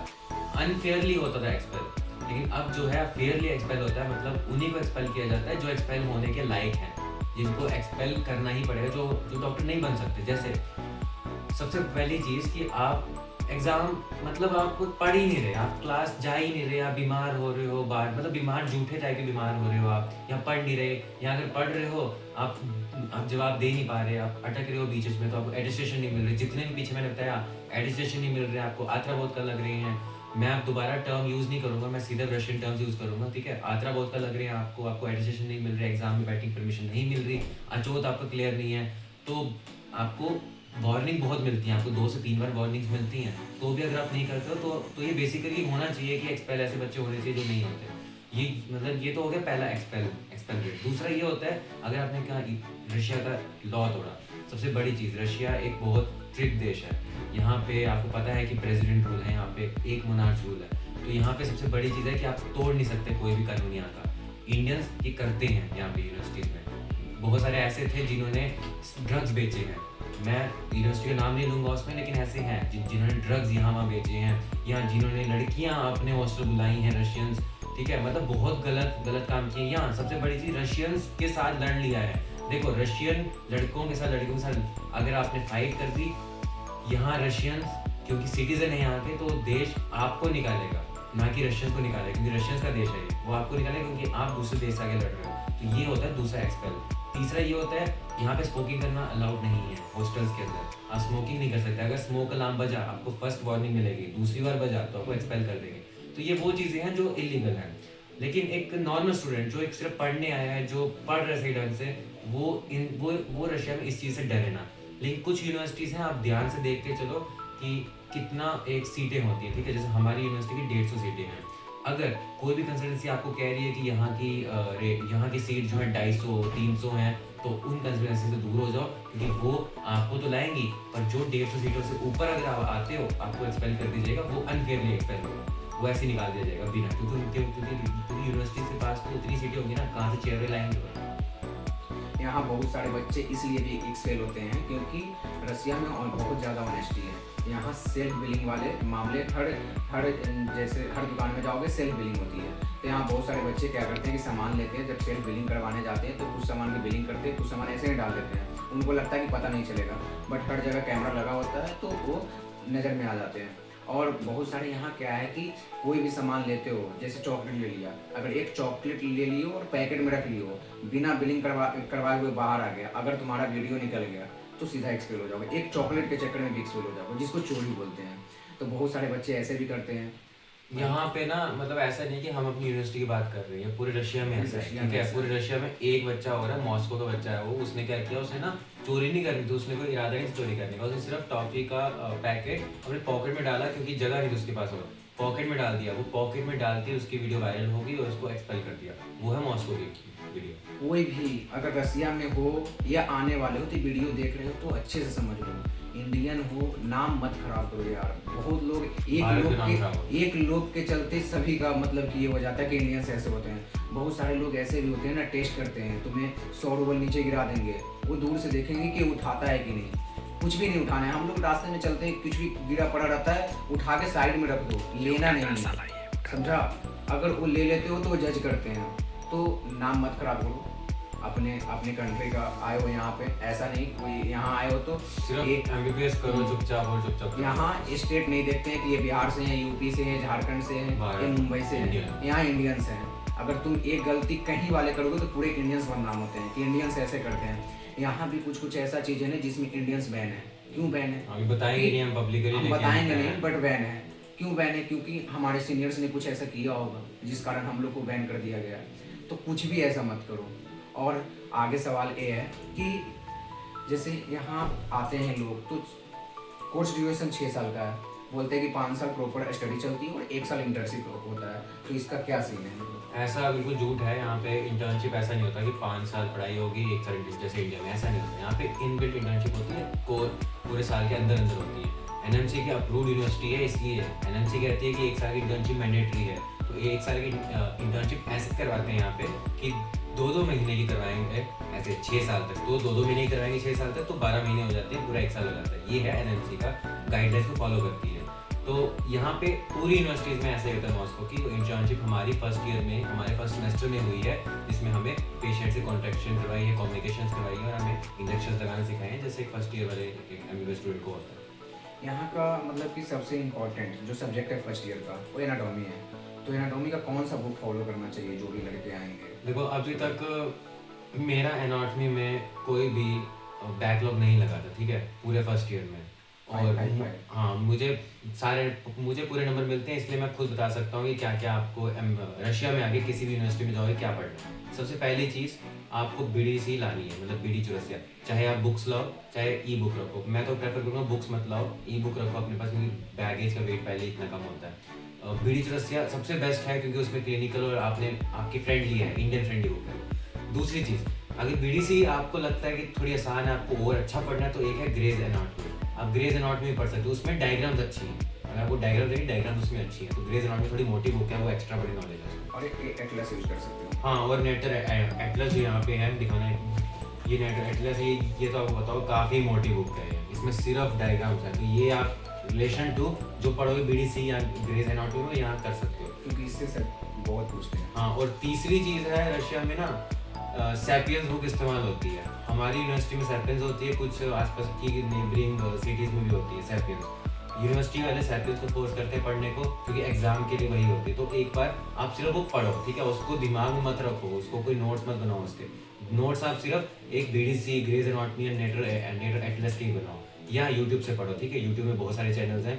अनफेयरली होता था एक्सपेल। लेकिन अब जो है फेयरली एक्सपेल होता है, मतलब उन्हीं को एक्सपेल किया जाता है जो एक्सपेल होने के लायक हैं, जिनको एक्सपेल करना ही पड़ेगा, जो डॉक्टर नहीं बन सकते। जैसे सबसे पहली चीज़ कि आप एग्ज़ाम मतलब आप पढ़ ही नहीं रहे, आप क्लास जा ही नहीं रहे, आप बीमार हो रहे हो बाहर, मतलब बीमार झूठे टाइप के बीमार हो रहे हो आप, या पढ़ नहीं रहे, या अगर पढ़ रहे हो आप जवाब दे नहीं पा रहे, आप अटक रहे हो बीच में, तो आपको एडिस्टेशन नहीं मिल रही। जितने भी पीछे मैंने बताया एडिस्टेशन नहीं मिल रहे, आपको आत्राबोध का लग रहे हैं, मैं आप दोबारा टर्म यूज़ नहीं करूँगा, मैं सीधा रशियन टर्म्स यूज़ करूँगा, ठीक है। आत्राबोध का लग रहे हैं आपको एडिस्टेशन नहीं मिल रहा है, एग्जाम में बैठने की परमिशन नहीं मिल रही, अचोत आपका क्लियर नहीं है, तो आपको वार्निंग बहुत मिलती है, आपको 2 से 3 बार वार्निंग्स मिलती हैं। तो भी अगर आप नहीं करते हो तो ये बेसिकली होना चाहिए कि एक्सपेल ऐसे बच्चे होने चाहिए जो नहीं होते। ये मतलब ये तो हो गया पहला एक्सपेल रेट। दूसरा ये होता है, अगर आपने कहा रशिया का लॉ तोड़ा, सबसे बड़ी चीज़, रशिया एक बहुत स्ट्रिक्ट देश है। यहाँ पे आपको पता है कि प्रेसिडेंट रूल है, यहाँ पे एक मोनार्च रूल है। तो यहाँ पे सबसे बड़ी चीज़ है कि आप तोड़ नहीं सकते कोई भी कानून यहाँ का। इंडियंस ये करते हैं यहाँ पे यूनिवर्सिटीज़ में। बहुत सारे ऐसे थे जिन्होंने ड्रग्स बेचे हैं, मैं यूनिवर्सिटी का नाम नहीं लूँगा उसमें, लेकिन ऐसे हैं जिन्होंने ड्रग्स यहाँ वहाँ बेचे हैं, या जिन्होंने लड़कियाँ अपने हॉस्टल बुलाई हैं रशियंस, ठीक है, मतलब बहुत गलत काम किए। यहाँ सबसे बड़ी चीज़, रशियंस के साथ लड़ लिया है। देखो रशियन लड़कों के साथ लड़कियों के साथ अगर आपने फाइट कर दी, यहाँ रशियंस क्योंकि सिटीजन है यहाँ के, तो देश आपको निकालेगा, ना कि रशियंस को निकालेगा, क्योंकि रशियंस का देश है ये, वो आपको निकालेगा क्योंकि आप दूसरे देश से आगे लड़ रहे हो। तो ये होता है दूसरा एक्सपेल। तीसरा ये होता है यहाँ पे स्मोकिंग करना अलाउड नहीं है हॉस्टल्स के अंदर, आप स्मोकिंग नहीं कर सकते। अगर स्मोक अलार्म बजा आपको फर्स्ट वार्निंग मिलेगी, दूसरी बार बजा तो आपको एक्सपेल कर देंगे। तो ये वो चीज़ें हैं जो इलीगल हैं। लेकिन एक नॉर्मल स्टूडेंट जो एक सिर्फ पढ़ने आया है, जो पढ़ रहे सही ढंग से, वो रशिया में इस चीज़ से डरे ना। लेकिन कुछ यूनिवर्सिटीज़ हैं, आप ध्यान से देखते चलो कि कितना एक सीटें होती हैं, ठीक है, जैसे हमारी यूनिवर्सिटी की 150 सीटें हैं। अगर कोई भी कंसल्टेंसी आपको कह रही है कि यहाँ की सीट जो है 250 300 हैं, तो उन कंसल्टेंसी से दूर हो जाओ, क्योंकि वो आपको तो लाएंगी, पर जो 150 सीटों से ऊपर अगर आप आते हो आपको एक्सपेल कर दीजिएगा, वो अनफेयरली एक्सपेल होगा, वो ऐसे ही निकाल दिया जाएगा बिना, क्योंकि यूनिवर्सिटी के पास तो उतनी सीटें होंगी ना, कहाँ से चेयर लाएंगे। यहाँ बहुत सारे बच्चे इसलिए भी एक्सपेल होते हैं क्योंकि रसिया में और बहुत ज़्यादा ऑनेस्टी है। यहाँ सेल्फ बिलिंग वाले मामले जैसे हर दुकान में जाओगे सेल्फ बिलिंग होती है। तो यहाँ बहुत सारे बच्चे क्या करते हैं कि सामान लेते हैं, जब सेल्फ बिलिंग करवाने जाते हैं तो कुछ सामान की बिलिंग करते हैं, कुछ सामान ऐसे ही डाल देते हैं, उनको लगता है कि पता नहीं चलेगा, बट हर जगह कैमरा लगा होता है तो वो नज़र में आ जाते हैं। और बहुत सारे यहाँ क्या है कि कोई भी सामान लेते हो, जैसे चॉकलेट ले लिया, अगर एक चॉकलेट ले लियो और पैकेट में रख लियो, बिना बिलिंग करवाए हुए बाहर आ गया, अगर तुम्हारा वीडियो निकल गया तो सीधा एक्सपेल हो जाओगे। एक चॉकलेट के चक्कर में भी एक्सपेल हो जाओगे, जिसको चोरी बोलते हैं। तो बहुत सारे बच्चे ऐसे भी करते हैं। यहाँ पे ना मतलब ऐसा नहीं कि हम अपनी यूनिवर्सिटी की बात कर रहे हैं, पूरे रशिया में ऐसा है, ठीक है, पूरे रशिया में एक बच्चा हो रहा है, मॉस्को का बच्चा है वो, उसने क्या किया, उसने ना चोरी नहीं करनी थी, उसने कोई इरादा नहीं चोरी करने का, उसने सिर्फ टॉफी का पैकेट अपने पॉकेट में डाला, क्योंकि जगह नहीं थी उसके पास, और पॉकेट में डाल दिया। वो पॉकेट में डालती उसकी वीडियो वायरल होगी और उसको एक्सपेल कर दिया। वो है मॉस्को की वीडियो। कोई भी अगर रसिया में हो या आने वाले हो तो वीडियो देख रहे हो तो अच्छे से समझ लो, इंडियन हो नाम मत खराब करो यार। बहुत लोग एक लोग के चलते सभी का मतलब कि ये हो जाता है कि इंडियंस ऐसे होते हैं। बहुत सारे लोग ऐसे भी होते हैं ना, टेस्ट करते हैं, तुम्हें 100 रूबल नीचे गिरा देंगे, वो दूर से देखेंगे कि उठाता है कि नहीं, कुछ भी नहीं उठाना है। हम लोग रास्ते में चलते हैं, कुछ भी गिरा पड़ा रहता है, उठा के साइड में रख दो, लेना नहीं, समझा। अगर वो ले लेते हो तो वो जज करते हैं, तो नाम मत खराब करो अपने कंट्री का। आए हो यहाँ पे, ऐसा नहीं कोई यहाँ आए हो तो सिर्फ एक एमबीबीएस करो चुपचाप, और चुपचाप। यहाँ स्टेट नहीं देखते हैं कि ये बिहार से हैं, यूपी से हैं, झारखंड से हैं, ये मुंबई से हैं, यहाँ इंडियंस हैं। अगर तुम एक गलती कहीं वाले करोगे तो पूरे इंडियंस बदनाम होते हैं कि इंडियंस ऐसे करते हैं। यहाँ भी कुछ ऐसा चीज़ें हैं जिसमें इंडियंस बैन है। क्यों बैन है अभी बताएंगे नहीं हम पब्लिकली, हम बताएंगे नहीं, बट बैन है। क्यों बैन है? क्योंकि हमारे सीनियर्स ने कुछ ऐसा किया होगा जिस कारण हम लोग को बैन कर दिया गया। तो कुछ भी ऐसा मत करो। और आगे सवाल ये है कि जैसे यहाँ आते हैं लोग तो कोर्स ड्यूरेशन 6 साल का है, बोलते हैं कि 5 साल प्रॉपर स्टडी चलती है और 1 साल इंटर्नशिप होता है, तो इसका क्या सीन है? ऐसा बिल्कुल झूठ है। यहाँ पे इंटर्नशिप ऐसा नहीं होता कि 5 साल पढ़ाई होगी 1 साल इंटर्नशिप, जैसे इंडिया में ऐसा नहीं होता। यहाँ पे इनबिल्ट इंटर्नशिप होती है, पूरे साल के अंदर होती है। एनएमसी की अप्रूव्ड यूनिवर्सिटी है, इसलिए एनएमसी कहती है कि 1 साल की इंटर्नशिप मैंडेटरी है। तो 1 साल की इंटर्नशिप ऐसे करवाते हैं यहाँ पे कि 2-2 महीने की करवाएंगे, ऐसे 6 साल तक, तो 2-2 महीने की करवाएंगे 6 साल तक, तो 12 महीने हो जाते हैं, पूरा 1 साल हो जाता है। ये है एनएमसी का गाइडलाइंस को फॉलो करती है। तो यहाँ पे पूरी यूनिवर्सिटीज़ में ऐसे होता है मॉस्को की इंटर्नशिप हमारी फर्स्ट ईयर में, हमारे फर्स्ट सेमेस्टर में हुई है, जिसमें हमें पेशेंट से कॉन्ट्रैक्शन करवाई है, कम्युनिकेशन करवाई है, और हमें इंजेक्शन लगाना सिखाए हैं, जैसे फर्स्ट ईयर वाले एमबीबीएस स्टूडेंट को होता है। यहाँ का मतलब कि सबसे इम्पोर्टेंट जो सब्जेक्ट है फर्स्ट ईयर का वो एनाटॉमी है। तो एनाटॉमी का कौन सा बुक फॉलो करना चाहिए जो भी लड़के आएंगे? देखो अभी तक मेरा एनाटॉमी में कोई भी बैकलॉग नहीं लगा था, ठीक है, पूरे फर्स्ट ईयर में। और हाँ, मुझे पूरे नंबर मिलते हैं, इसलिए मैं खुद बता सकता हूँ कि क्या क्या आपको रशिया में आगे किसी भी यूनिवर्सिटी में जाओगे क्या पढ़ना है। सबसे पहली चीज़ आपको BDC लानी है, मतलब BD चौरसिया। चाहे आप बुक्स लाओ चाहे ई बुक रखो, मैं तो प्रेफर करूँगा बुक्स मत लाओ, ई बुक रखो अपने पास, क्योंकि बैगेज का वेट पहले इतना कम होता है। BD चौरसिया सबसे बेस्ट है क्योंकि उसमें क्लिनिकल और आपकी फ्रेंडली है, इंडियन फ्रेंडली बुक है। दूसरी चीज़, अगर बीडीसी आपको लगता है कि थोड़ी आसान है, आपको और अच्छा पढ़ना है, तो एक है ग्रेज एनाटॉमी। आप ग्रेज एनाटॉमी पढ़ सकते हो, उसमें डायग्राम्स अच्छी हैं। अगर आपको डायग्राम देखिए, डायग्राम उसमें अच्छी है, तो ग्रेज एनाटॉमी थोड़ी मोटी बुक है, वो एक्स्ट्रा बड़ी नॉलेज है। और एक एटलस यूज कर सकते हो। हाँ, और नेटर एटलस जो यहाँ पे है दिखाना है, ये नेटर एटलस है, ये तो आपको बताओ काफ़ी मोटी बुक है, इसमें सिर्फ डायग्राम्स है। तो ये आप रिलेशन टू जो पढ़ोगे बीडीसी या ग्रेज एनाटॉमी में यहाँ कर सकते हो, क्योंकि इससे सब बहुत पूछते हैं। हाँ। और तीसरी चीज़ है, रशिया में ना सैपियंस बुक इस्तेमाल होती है। हमारी यूनिवर्सिटी में सैपियंस होती है, कुछ आसपास की नेबरिंग सिटीज़ में भी होती है सैपियंस। यूनिवर्सिटी वाले सैपियंस को फोर्स करते हैं पढ़ने को, क्योंकि एग्जाम के लिए वही होती है। तो एक बार आप सिर्फ बुक पढ़ो, ठीक है, उसको दिमाग में मत रखो, उसको कोई नोट्स मत बनाओ। उसके नोट्स आप सिर्फ एक बीडीसी, ग्रेज एनाटॉमी या नेटर एटलस के ही बनाओ, या यूट्यूब से पढ़ो, ठीक है। यूट्यूब में बहुत सारे चैनल्स हैं,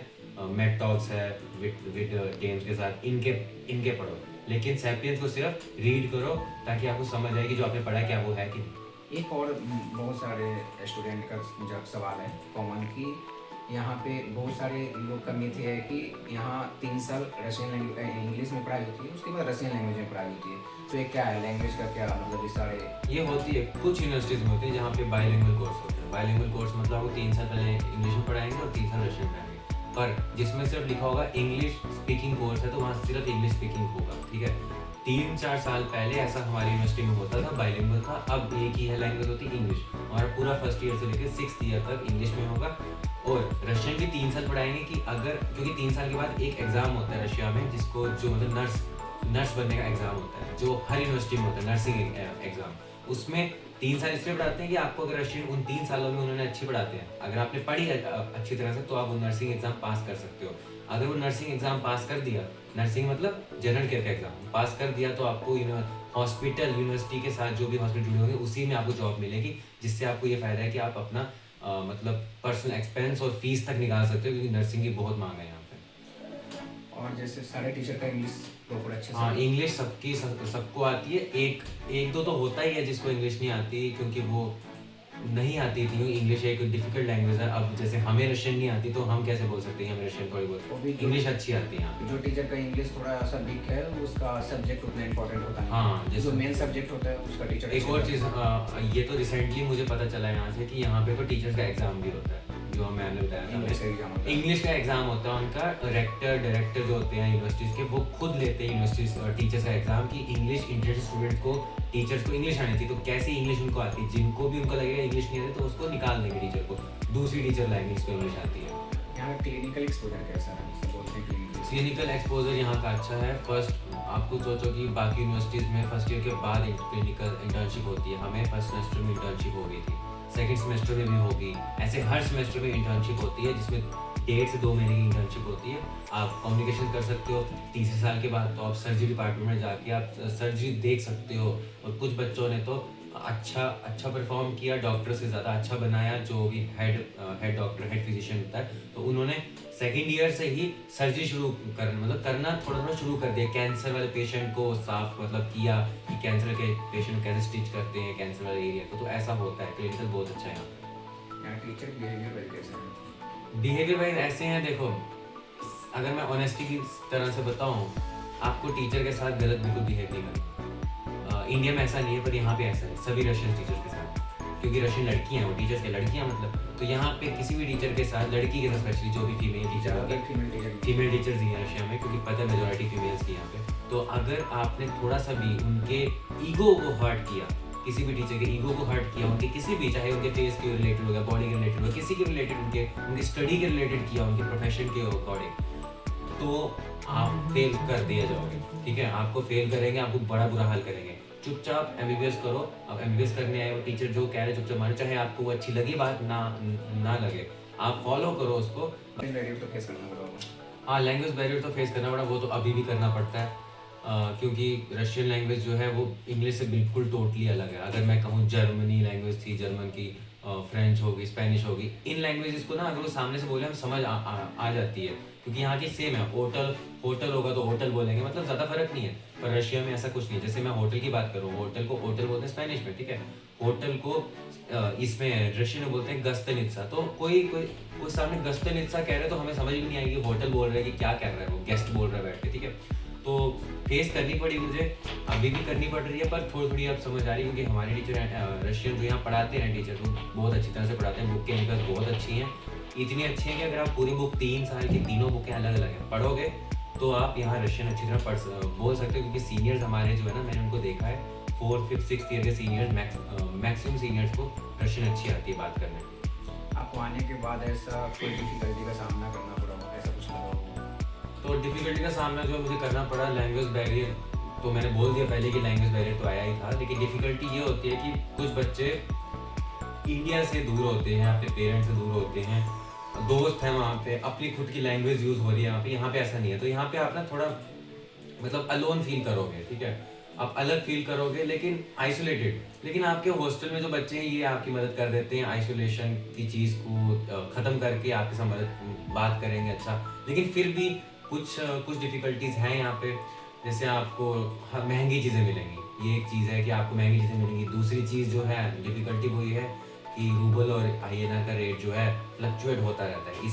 मेट टॉक्स है विद टेम्स के साथ, इनके पढ़ो। लेकिन सैपियंस को सिर्फ रीड करो, ताकि आपको समझ आए कि जो आपने पढ़ा है क्या वो है कि नहीं। एक और बहुत सारे स्टूडेंट का जब सवाल है कॉमन कि यहाँ पे बहुत सारे लोग का मिथ है कि यहाँ 3 साल रशियन इंग्लिश में पढ़ाई होती है, उसके बाद रशियन लैंग्वेज में पढ़ाई होती है। तो ये क्या है, लैंग्वेज का क्या मतलब, ये सारे ये होती है कुछ यूनिवर्सिटीज़ में होती है जहाँ पे बाइलिंगुअल कोर्स होते हैं। बाइलिंगुअल कोर्स मतलब आपको 3 साल पहले इंग्लिश में पढ़ाएंगे और 3 साल रशियन पढ़ाएंगे। पर जिसमें सिर्फ लिखा होगा इंग्लिश स्पीकिंग कोर्स है, तो वहाँ सिर्फ इंग्लिश स्पीकिंग होगा, ठीक है। 3-4 साल पहले ऐसा हमारी यूनिवर्सिटी में होता था, बाइलिंगुअल था। अब एक ही है लैंग्वेज होती है, इंग्लिश। हमारा पूरा फर्स्ट ईयर से लेकर 6th ईयर तक इंग्लिश में होगा। और रशियन भी 3 साल पढ़ाएंगे कि अगर, क्योंकि 3 साल के बाद एक एग्ज़ाम होता है रशिया में, जिसको जो मतलब नर्स बनने का एग्ज़ाम होता है, जो हर यूनिवर्सिटी में होता है, नर्सिंग एग्ज़ाम। उसमें 3 साल इसलिए पढ़ाते हैं कि आपको अगर रशियन उन 3 सालों में उन्होंने अच्छी पढ़ाते हैं, अगर आपने पढ़ी अच्छी तरह से, तो आप वो नर्सिंग एग्ज़ाम पास कर सकते हो। अगर वो नर्सिंग एग्ज़ाम पास कर दिया, नर्सिंग मतलब जनरल केयर का एग्ज़ाम पास कर दिया, तो आपको हॉस्पिटल, यूनिवर्सिटी के साथ जो भी हॉस्पिटल जुड़े होंगे उसी में आपको जॉब मिलेगी, जिससे आपको ये फ़ायदा है कि आप अपना मतलब पर्सनल एक्सपेंस और फीस तक निकाल सकते हो, क्योंकि नर्सिंग की बहुत मांग है यहाँ पे। और जैसे सारे टीचर का इंग्लिश प्रॉपर अच्छे से, हाँ, इंग्लिश सबको आती है। एक दो तो होता ही है जिसको इंग्लिश नहीं आती, क्योंकि वो नहीं आती थी। इंग्लिश एक डिफिकल्ट लैंग्वेज है। अब जैसे हमें रशियन नहीं आती, तो हम कैसे बोल सकते हैं हमें रशियन थोड़ी वो बहुत, भी इंग्लिश अच्छी आती है यहाँ पे। जो टीचर का इंग्लिश थोड़ा सा वीक है उसका सब्जेक्ट उतना इम्पोर्टेंट होता नहीं। हाँ, जो जैसे मेन सब्जेक्ट होता है उसका टीचर। एक और चीज़, ये तो रिसेंटली मुझे पता चला है यहाँ से कि यहाँ पे तो टीचर्स का एग्ज़ाम भी होता है, जो मैंने बताया था। इंग्लिश का एग्जाम होता है। इंग्लिश का एग्जाम होता है उनका। रेक्टर डायरेक्टर जो होते हैं यूनिवर्सिटीज़ के, वो खुद लेते हैं यूनिवर्सिटीज़ टीचर्स का एग्जाम कि इंग्लिश इंटरेस्टेड स्टूडेंट को, टीचर्स को इंग्लिश आनी थी। तो कैसी इंग्लिश उनको आती है, जिनको भी उनको लगेगा इंग्लिश नहीं आती, तो उसको निकाल देंगे टीचर को, दूसरी टीचर लाएंगे जिसको इंग्लिश आती है। यहाँ क्लिनिकल एक्सपोजर कैसा है, सब बोलते हैं क्लिनिकल एक्सपोजर यहाँ का अच्छा है। फर्स्ट आपको सोचो कि बाकी यूनिवर्सिटीज़ में फर्स्ट ईयर के बाद क्लिनिकल इंटर्नशिप होती है, हमें फर्स्ट सेमेस्टर में इंटर्नशिप हो गई थी, सेकंड सेमेस्टर में भी होगी। ऐसे हर सेमेस्टर में इंटर्नशिप होती है, जिसमें 1.5 से 2 महीने की इंटर्नशिप होती है। आप कम्युनिकेशन कर सकते हो। तीसरे साल के बाद तो आप सर्जरी डिपार्टमेंट में जाके आप सर्जरी देख सकते हो। और कुछ बच्चों ने तो अच्छा परफॉर्म किया, डॉक्टर से ज़्यादा अच्छा बनाया, जो भी हेड डॉक्टर, हेड फिजिशियन होता है, तो उन्होंने सेकेंड ईयर से ही सर्जरी करना थोड़ा शुरू कर दिया। कैंसर वाले पेशेंट को साफ किया कि कैंसर के पेशेंट को कैसे स्टिच करते हैं कैंसर वाले एरिया को। तो ऐसा होता है, क्लिनिकल बहुत अच्छा है यहाँ पे। यहाँ टीचर बिहेवियर वाइज कैसा है? बिहेवियर वाइज ऐसे हैं, देखो, अगर मैं ऑनेस्टी की तरह से बताऊँ, आपको टीचर के साथ गलत बिल्कुल बिहेव नहीं करना। इंडिया में ऐसा नहीं है, पर यहाँ पे ऐसा है सभी रशियन टीचर्स के साथ, क्योंकि रशियन लड़कियाँ हैं, वो टीचर्स के लड़कियाँ तो यहाँ पे किसी भी टीचर के साथ, लड़की के साथ स्पेशली, जो भी फीमेल टीचर होगी, फीमेल टीचर्स ही हैं रशिया में, क्योंकि पता है मेजोरिटी फीमेल्स की यहाँ पे। तो अगर आपने थोड़ा सा भी उनके ईगो को हर्ट किया, किसी भी टीचर के ईगो को हर्ट किया, उनके किसी भी, चाहे उनके फेस के रिलेटेड हो गया, बॉडी के रिलेटेड हो गया, किसी के रिलेटेड, उनके स्टडी के रिलेटेड किया, उनके प्रोफेशन के अकॉर्डिंग, तो आप फेल कर दिया जाओगे, ठीक है। आपको फेल करेंगे, आपको बड़ा बुरा हाल करेंगे। चुपचाप एमबीबीएस करो। अब एमबीबीएस करने आए हो, टीचर जो कह रहे चुपचाप मानो, चाहे आपको वो अच्छी लगी बात ना लगे, आप फॉलो करो उसको। बैरियर तो फेस करना पड़ेगा। हाँ, लैंग्वेज बैरियर तो फेस करना पड़ा, वो तो अभी भी करना पड़ता है, क्योंकि रशियन लैंग्वेज जो है वो इंग्लिश से बिल्कुल टोटली अलग है। अगर मैं कहूँ जर्मनी लैंग्वेज थी, जर्मन की, फ्रेंच होगी, स्पेनिश होगी, इन लैंग्वेजेस को ना अगर वो सामने से बोले हम समझ आ जाती है, क्योंकि यहाँ की सेम है। होटल होगा तो होटल बोलेंगे, मतलब ज़्यादा फर्क नहीं है। पर रशिया में ऐसा कुछ नहीं है। जैसे मैं होटल की बात करूँ, होटल को होटल बोलते हैं स्पेनिश में, ठीक है। होटल को इसमें रशियन में बोलते हैं गस्तनित्सा। तो कोई सामने गस्तनित्सा कह रहे तो हमें समझ भी नहीं आएगी होटल बोल रहे हैं कि क्या कह रहा है, वो गेस्ट बोल रहा है बैठ के, ठीक है। तो फेस करनी पड़ी मुझे, अभी भी करनी पड़ रही है, पर थोड़ी थोड़ी अब समझ आ रही है, क्योंकि हमारे टीचर रशियन जो यहाँ पढ़ाते हैं टीचर, वो बहुत अच्छी तरह से पढ़ाते हैं। बुक के इनका बहुत अच्छी हैं, इतनी अच्छी हैं कि अगर आप पूरी बुक 3 साल की तीनों बुकें अलग अलग हैं पढ़ोगे तो आप यहाँ रशियन अच्छी तरह बोल सकते हो। क्योंकि सीनियर्स हमारे जो है ना, मैंने उनको देखा है 4th 5th 6th ईयर के सीनियर्स, मैक्सिमम सीनियर्स को रशियन अच्छी आती है बात करने। आपको आने के बाद ऐसा कोई डिफिकल्टी का सामना करना पड़ा हो, ऐसा कुछ लगा हो? तो डिफ़िकल्टी का सामना जो मुझे करना पड़ा, लैंग्वेज बैरियर, तो मैंने बोल दिया पहले कि लैंग्वेज बैरियर तो आया ही था, लेकिन डिफ़िकल्टी ये होती है कि कुछ बच्चे इंडिया से दूर होते हैं, अपने पेरेंट्स से दूर होते हैं, दोस्त हैं वहाँ पे, अपनी खुद की लैंग्वेज यूज़ हो रही है यहाँ पे ऐसा नहीं है। तो यहाँ पे आप ना थोड़ा मतलब अलोन फील करोगे, ठीक है, आप अलग फील करोगे, लेकिन आइसोलेटेड। लेकिन आपके हॉस्टल में जो बच्चे हैं ये आपकी मदद कर देते हैं, आइसोलेशन की चीज़ को ख़त्म करके आपके साथ बात करेंगे। अच्छा, लेकिन फिर भी कुछ डिफ़िकल्टीज़ हैं यहाँ पे, जैसे आपको महंगी चीज़ें मिलेंगी, ये एक चीज़ है कि आपको महंगी चीज़ें मिलेंगी। दूसरी चीज़ जो है डिफ़िकल्टी वो ये है कि रूबल और INR का रेट जो है फ्लक्चुएट होता रहता है।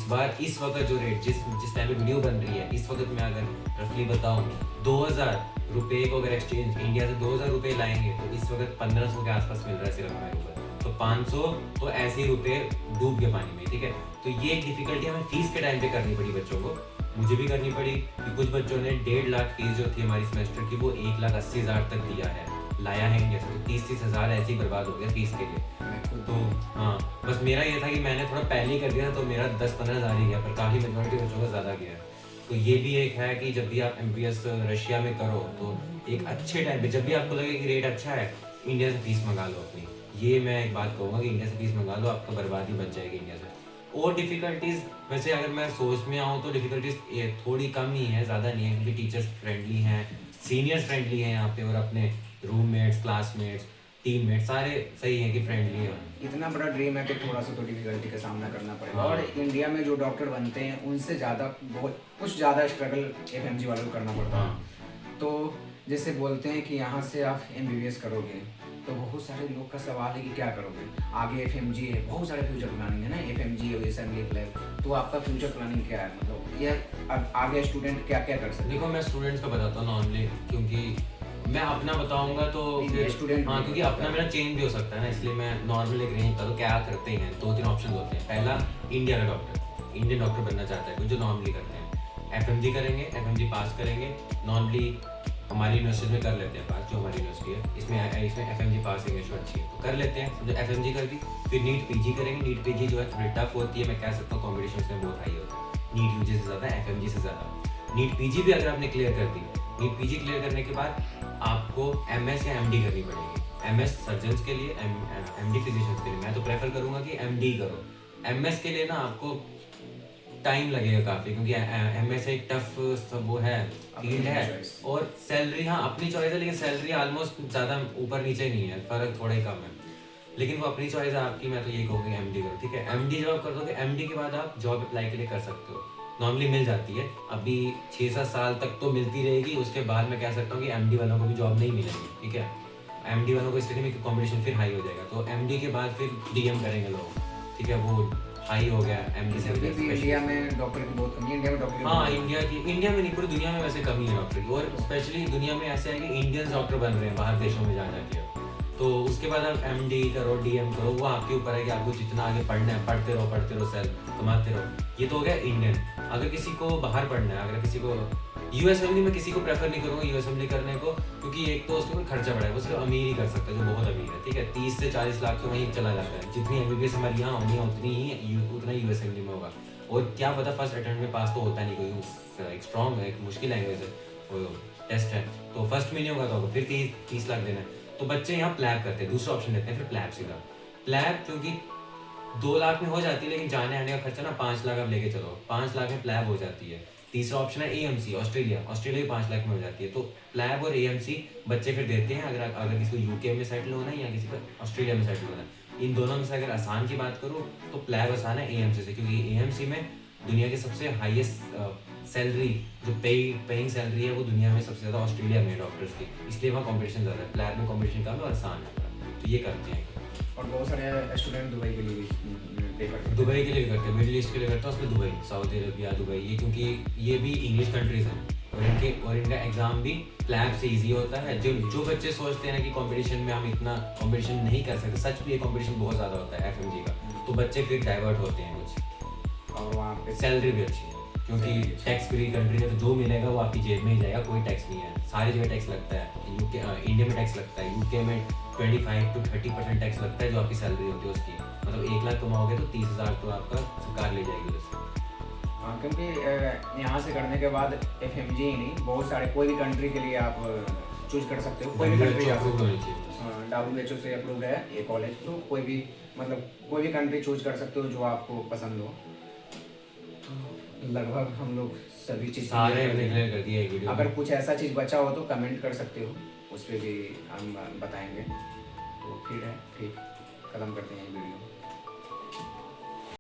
इस वक्त जो रेट जिस टाइम पे वीडियो बन रही है, इस वक्त मैं अगर रफली बताऊँ 2000 रुपये को अगर एक्सचेंज इंडिया से 2000 रुपये लाएंगे तो इस वक्त 1500 के आसपास मिल रहा है सिर्फ हमारे ऊपर। तो 500 तो ऐसे ही रुपये डूब गए पानी में, ठीक है। तो ये एक डिफिकल्टी हमें फीस के टाइम पे करनी पड़ी बच्चों को, मुझे भी करनी पड़ी कि कुछ बच्चों ने 1.5 लाख फीस जो थी हमारी सेमेस्टर की वो 1,80,000 तक दिया है, लाया है इंडिया से। तो 30-30 हज़ार ऐसे ही बर्बाद हो गया फीस के लिए। तो हाँ, बस मेरा ये था कि मैंने थोड़ा पहले ही कर दिया तो मेरा 10-15 हज़ार ही गया, पर काफ़ी मेजॉरिटी बच्चों का ज़्यादा गया है। तो ये भी एक है कि जब भी आप MBS रशिया में करो तो एक अच्छे टाइम पे, जब भी आपको लगे कि रेट अच्छा है, इंडिया से फीस मंगा लो अपनी। ये मैं एक बात कहूँगा कि इंडिया से फीस मंगा लो, आपका बर्बादी बच जाएगी इंडिया से। और डिफ़िकल्टीज़ वैसे अगर मैं सोच में आऊँ तो डिफ़िकल्टीज़ थोड़ी कम ही है, ज़्यादा नहीं है, क्योंकि टीचर्स फ्रेंडली हैं, सीनियर्स फ्रेंडली हैं यहाँ पे, और अपने रूममेट्स, क्लासमेट्स, टीममेट्स सारे सही हैं कि फ्रेंडली है। इतना बड़ा ड्रीम है तो थोड़ा सा तो डिफिकल्टी का सामना करना पड़ेगा। हाँ। और इंडिया में जो डॉक्टर बनते हैं उनसे ज़्यादा बहुत कुछ ज़्यादा स्ट्रगल FMG वालों को करना पड़ता है। हाँ। तो जैसे बोलते हैं कि यहाँ से आप MBBS करोगे तो बहुत सारे लोग का सवाल है कि क्या करोगे आगे। FMG है, बहुत सारे फ्यूचर प्लानिंग है ना, FMG और असेंबली प्लान। तो आपका फ्यूचर प्लानिंग क्या है, मतलब ये आगे स्टूडेंट क्या क्या कर सकते हैं? देखो मैं स्टूडेंट्स का बताता हूँ नॉर्मली, क्योंकि मैं अपना बताऊंगा तो फिर स्टूडेंट, हाँ, क्योंकि अपना मेरा चेंज भी हो सकता है ना, इसलिए मैं नॉर्मल एक रेंज का तो क्या करते हैं, 2-3 ऑप्शन होते हैं। पहला, इंडिया का डॉक्टर, इंडियन डॉक्टर बनना चाहता है कोई, जो नॉर्मली करते हैं FMG करेंगे, FMG पास करेंगे, नॉर्मली हमारी यूनिवर्सिटी में कर लेते हैं पास, जो हमारी यूनिवर्सिटी है इसमें FMG पास है जो अच्छी है तो कर लेते हैं, समझो FMG कर दी। फिर नीट PG करेंगे, नीट PG जो है थोड़ी टफ होती है, मैं कह सकता हूँ कॉम्पिटिशन उसमें बहुत हाई होता है, नीट UG से ज़्यादा, FMG से ज़्यादा। नीट PG भी अगर आपने क्लियर कर दी, नीट PG क्लियर करने के बाद आपको MS या MD करनी पड़ेगी। MS सर्जन्स के लिए, MD फिजिशियंस के लिए मैं तो प्रेफर करूँगा कि MD करो। MS के लिए ना आपको टाइम लगेगा काफ़ी, क्योंकि MS एक टफ वो है, फील्ड है, और सैलरी हाँ अपनी चॉइस है, लेकिन सैलरी ऑलमोस्ट ज़्यादा ऊपर नीचे नहीं है, फ़र्क थोड़ा ही कम है, लेकिन वो अपनी चॉइस है आपकी। मैं तो यही कहूँगी MD करो, ठीक है। MD जब आप कर दोगे, MD के बाद आप जॉब अप्लाई के लिए कर सकते हो, नॉर्मली मिल जाती है, अभी 6-7 साल तक तो मिलती रहेगी, उसके बाद मैं कह सकता हूँ कि MD वालों को भी जॉब नहीं मिलेगी, ठीक है। MD वालों को इसलिए में कॉम्पिटिशन फिर हाई हो जाएगा, तो MD के बाद फिर DM करेंगे लोग, ठीक है, वो हाई हो गया MD से। इंडिया में डॉक्टर की बहुत कमी है, इंडिया में डॉक्टर हाँ, इंडिया में नहीं, पूरी दुनिया में वैसे कमी है डॉक्टर की, और स्पेशली दुनिया में ऐसे है कि इंडियन डॉक्टर बन रहे हैं बाहर देशों में जा जाके। तो उसके बाद आप MD करो, DM करो, वो आपके ऊपर है कि आपको जितना आगे पढ़ना है पढ़ते रहो, सेल कमाते रहो। ये तो हो गया इंडियन। अगर किसी को बाहर पढ़ना है, अगर किसी को USMLE में किसी को प्रेफर नहीं करूँगा USMLE करने को, क्योंकि एक तो उसके ऊपर खर्चा बढ़ा है, वो सिर्फ अमीर ही कर सकता है, जो बहुत अमीर है, ठीक है। 30 से 40 लाख तो वहीं चला जाता है, जितनी MBBS हमारी यहाँ होनी है उतना ही USMLE में होगा। और क्या पता फर्स्ट अटेम्प्ट में पास तो होता नहीं, कोई एक स्ट्रॉन्ग है, एक मुश्किल लैंग्वेज है, वो टेस्ट है, तो फर्स्ट में नहीं होगा तो फिर 30 लाख देना है। तो बच्चे यहाँ प्लैब करते हैं, दूसरा ऑप्शन लेते हैं, फिर प्लैब सीधा। प्लैब क्योंकि 2 लाख में हो जाती है, लेकिन जाने आने का खर्चा ना 5 लाख आप लेके चलो, 5 लाख में प्लैब हो जाती है। तीसरा ऑप्शन है AMC, ऑस्ट्रेलिया भी 5 लाख में हो जाती है। तो प्लैब और AMC बच्चे फिर देते हैं, अगर किसी को UK में सेटल होना है या किसी को ऑस्ट्रेलिया में सेटल होना है। इन दोनों में से अगर आसान की बात करूँ तो प्लैब आसान है AMC से, क्योंकि AMC में दुनिया की सबसे हाईएस्ट सैलरी, जो पेइंग सैलरी है वो दुनिया में सबसे ज़्यादा ऑस्ट्रेलिया में डॉक्टर्स की, इसलिए वहाँ कॉम्पिटिशन ज़्यादा है। प्लैब में कॉम्पिटिशन कम है और आसान है, तो ये करते हैं। और बहुत सारे स्टूडेंट दुबई के लिए पे करते हैं, दुबई के लिए भी करते हैं, मिडिल ईस्ट के लिए करते हैं, उसमें दुबई, सऊदी अरबिया, दुबई, ये क्योंकि ये भी इंग्लिश कंट्रीज हैं, और इनका एग्जाम भी क्लैप से इजी होता है। जो बच्चे सोचते हैं ना कि कंपटीशन में हम इतना कंपटीशन नहीं कर सकते, सच में ये कंपटीशन बहुत ज़्यादा होता है एफएमजी का, तो बच्चे फिर डाइवर्ट होते हैं कुछ। और वहाँ पे सैलरी भी अच्छी है क्योंकि टैक्स फ्री कंट्री में, तो जो मिलेगा वो आपकी जेब में ही जाएगा, कोई टैक्स नहीं है। सारी जगह टैक्स लगता है, यूके इंडिया में टैक्स लगता है, यूके में 25 to 30% टैक्स लगता है जो आपकी सैलरी होती है उसकी। मतलब 1 लाख कमाओगे तो 30,000 तो आपका सरकार ले जाएगी उससे। हाँ, क्योंकि यहाँ से करने के बाद एफएमजी ही नहीं, बहुत सारे कोई भी कंट्री के लिए आप चूज कर सकते हो। कोई भी कंट्री approved होनी चाहिए। WHO से अप्रूव्ड है ये कॉलेज, तो कोई भी मतलब कोई भी कंट्री चूज कर सकते हो जो आपको पसंद हो। लगभग हम लोग सभी चीज़ सारे क्लियर कर दिया वीडियो। अगर कुछ ऐसा चीज़ बचा हो तो कमेंट कर सकते हो, उस पर भी हम बताएंगे। तो फिर है ठीक, खत्म करते हैं ये वीडियो।